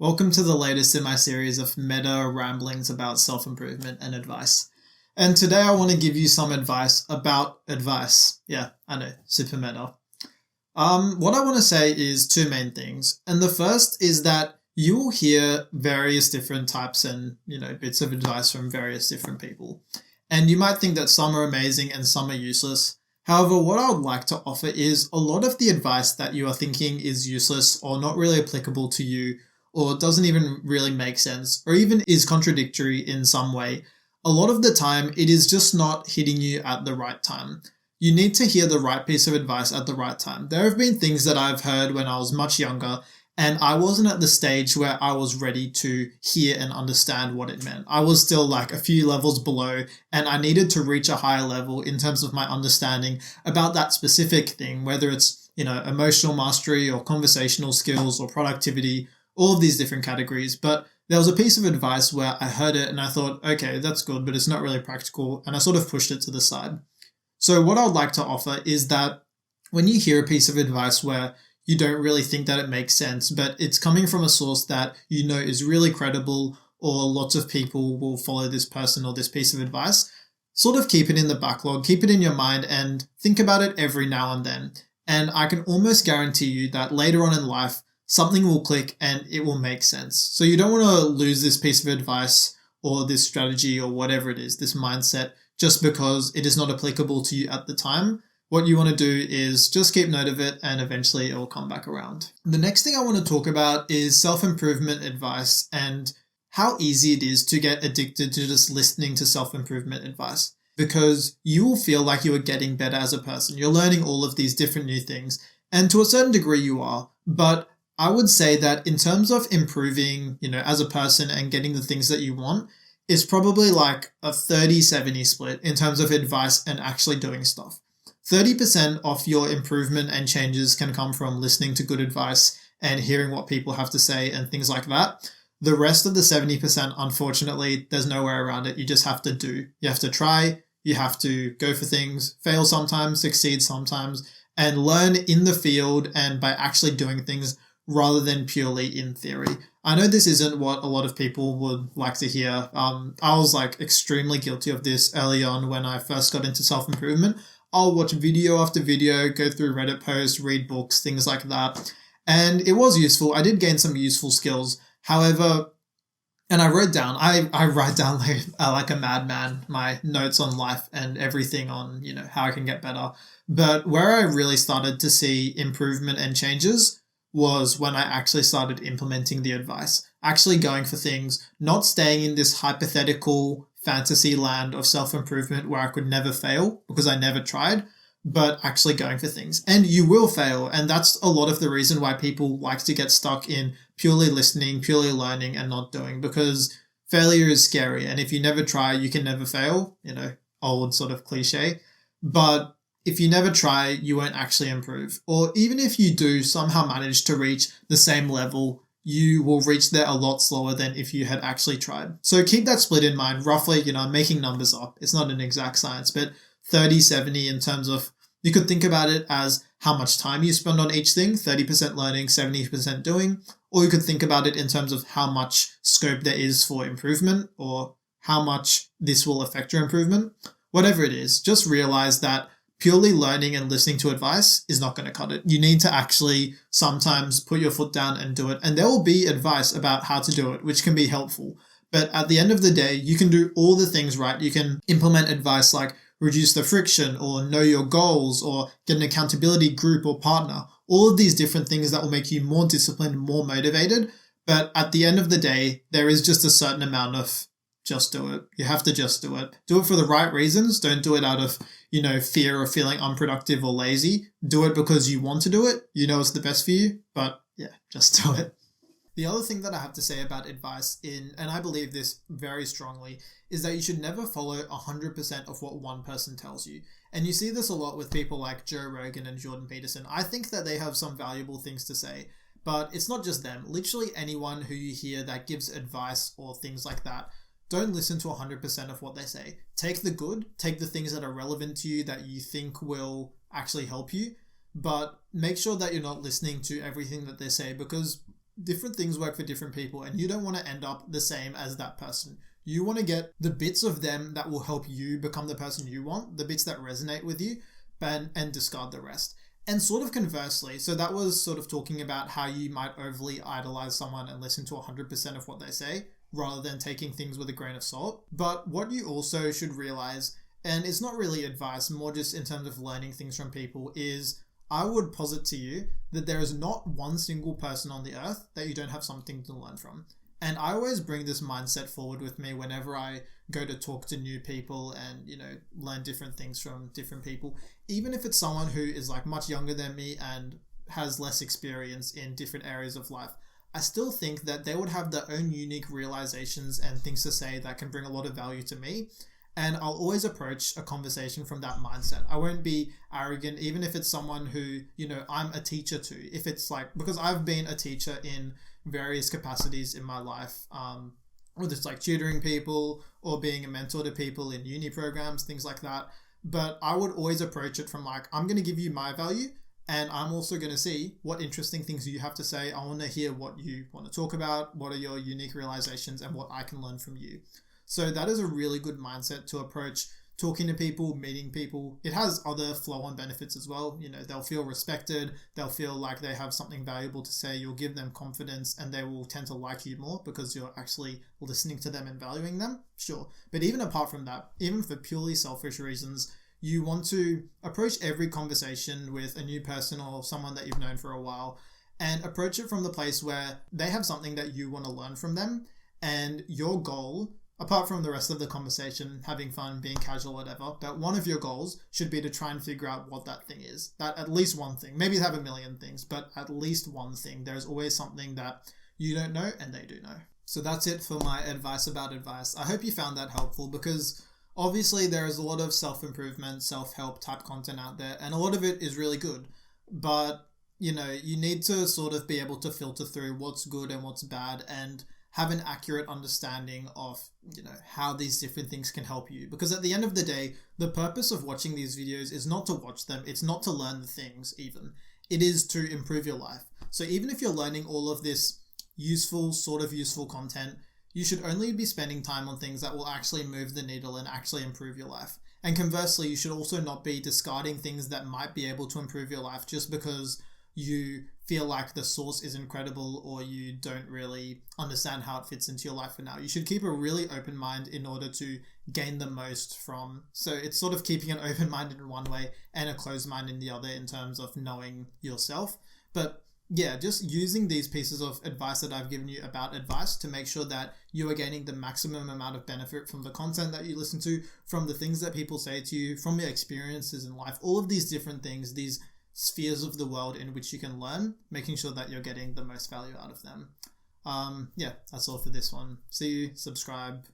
Welcome to the latest in my series of meta ramblings about self-improvement and advice. And today I want to give you some advice about advice. Yeah, I know, super meta. What I want to say is two main things. And the first is that you will hear various different types and, bits of advice from various different people. And you might think that some are amazing and some are useless. However, what I would like to offer is a lot of the advice that you are thinking is useless or not really applicable to you, or doesn't even really make sense, or even is contradictory in some way. A lot of the time, it is just not hitting you at the right time. You need to hear the right piece of advice at the right time. There have been things that I've heard when I was much younger, and I wasn't at the stage where I was ready to hear and understand what it meant. I was still like a few levels below, and I needed to reach a higher level in terms of my understanding about that specific thing, whether it's, emotional mastery or conversational skills or productivity, all of these different categories. But there was a piece of advice where I heard it and I thought, okay, that's good, but it's not really practical. And I sort of pushed it to the side. So what I would like to offer is that when you hear a piece of advice where you don't really think that it makes sense, but it's coming from a source that you know is really credible, or lots of people will follow this person or this piece of advice, sort of keep it in the backlog, keep it in your mind and think about it every now and then. And I can almost guarantee you that later on in life, something will click and it will make sense. So you don't want to lose this piece of advice or this strategy or whatever it is, this mindset, just because it is not applicable to you at the time. What you want to do is just keep note of it and eventually it will come back around. The next thing I want to talk about is self-improvement advice and how easy it is to get addicted to just listening to self-improvement advice, because you will feel like you are getting better as a person. You're learning all of these different new things, and to a certain degree you are, but I would say that in terms of improving, as a person and getting the things that you want, is probably like a 30-70 split in terms of advice and actually doing stuff. 30% of your improvement and changes can come from listening to good advice and hearing what people have to say and things like that. The rest of the 70%, unfortunately, there's no way around it. You just have to do. You have to try, you have to go for things, fail sometimes, succeed sometimes, and learn in the field and by actually doing things rather than purely in theory. I know this isn't what a lot of people would like to hear. I was extremely guilty of this early on when I first got into self-improvement. I'll watch video after video, go through Reddit posts, read books, things like that. And it was useful. I did gain some useful skills. However, and I wrote down, I write down like a madman, my notes on life and everything on, how I can get better. But where I really started to see improvement and changes was when I actually started implementing the advice, actually going for things, not staying in this hypothetical fantasy land of self-improvement where I could never fail because I never tried, but actually going for things. And you will fail. And that's a lot of the reason why people like to get stuck in purely listening, purely learning and not doing, because failure is scary. And if you never try, you can never fail, old sort of cliche. But if you never try, you won't actually improve. Or even if you do somehow manage to reach the same level, you will reach there a lot slower than if you had actually tried. So keep that split in mind. Roughly, I'm making numbers up. It's not an exact science, but 30-70 in terms of, you could think about it as how much time you spend on each thing, 30% learning, 70% doing. Or you could think about it in terms of how much scope there is for improvement or how much this will affect your improvement. Whatever it is, just realize that purely learning and listening to advice is not going to cut it. You need to actually sometimes put your foot down and do it. And there will be advice about how to do it, which can be helpful. But at the end of the day, you can do all the things right. You can implement advice like reduce the friction or know your goals or get an accountability group or partner. All of these different things that will make you more disciplined, more motivated. But at the end of the day, there is just a certain amount of just do it. You have to just do it. Do it for the right reasons. Don't do it out of, fear of feeling unproductive or lazy. Do it because you want to do it. It's the best for you, but yeah, just do it. The other thing that I have to say about advice and I believe this very strongly, is that you should never follow 100% of what one person tells you. And you see this a lot with people like Joe Rogan and Jordan Peterson. I think that they have some valuable things to say, but it's not just them. Literally anyone who you hear that gives advice or things like that, don't listen to 100% of what they say. Take the good, take the things that are relevant to you that you think will actually help you, but make sure that you're not listening to everything that they say, because different things work for different people, and you don't want to end up the same as that person. You want to get the bits of them that will help you become the person you want, the bits that resonate with you, and discard the rest. And sort of conversely, so that was sort of talking about how you might overly idolize someone and listen to 100% of what they say, rather than taking things with a grain of salt. But what you also should realize, and it's not really advice, more just in terms of learning things from people, is I would posit to you that there is not one single person on the earth that you don't have something to learn from. And I always bring this mindset forward with me whenever I go to talk to new people and, learn different things from different people. Even if it's someone who is like much younger than me and has less experience in different areas of life, I still think that they would have their own unique realizations and things to say that can bring a lot of value to me. And I'll always approach a conversation from that mindset. I won't be arrogant, even if it's someone who, I'm a teacher to. If it's like, because I've been a teacher in various capacities in my life, whether it's like tutoring people or being a mentor to people in uni programs, things like that. But I would always approach it from like, I'm going to give you my value, and I'm also going to see what interesting things you have to say. I want to hear what you want to talk about, what are your unique realizations, and what I can learn from you. So that is a really good mindset to approach talking to people, meeting people. It has other flow-on benefits as well. They'll feel respected. They'll feel like they have something valuable to say. You'll give them confidence, and they will tend to like you more because you're actually listening to them and valuing them. Sure. But even apart from that, even for purely selfish reasons, you want to approach every conversation with a new person or someone that you've known for a while and approach it from the place where they have something that you want to learn from them, and your goal, apart from the rest of the conversation, having fun, being casual, whatever, but one of your goals should be to try and figure out what that thing is. That at least one thing. Maybe have a million things, but at least one thing. There's always something that you don't know and they do know. So that's it for my advice about advice. I hope you found that helpful, because obviously there is a lot of self-improvement, self-help type content out there, and a lot of it is really good. But, you need to sort of be able to filter through what's good and what's bad, and have an accurate understanding of, how these different things can help you. Because at the end of the day, the purpose of watching these videos is not to watch them. It's not to learn the things even. It is to improve your life. So even if you're learning all of this sort of useful content, you should only be spending time on things that will actually move the needle and actually improve your life. And conversely, you should also not be discarding things that might be able to improve your life just because you feel like the source is incredible or you don't really understand how it fits into your life for now. You should keep a really open mind in order to gain the most from. So it's sort of keeping an open mind in one way and a closed mind in the other in terms of knowing yourself. But yeah, just using these pieces of advice that I've given you about advice to make sure that you are gaining the maximum amount of benefit from the content that you listen to, from the things that people say to you, from your experiences in life, all of these different things, these spheres of the world in which you can learn, making sure that you're getting the most value out of them. That's all for this one. See you, subscribe,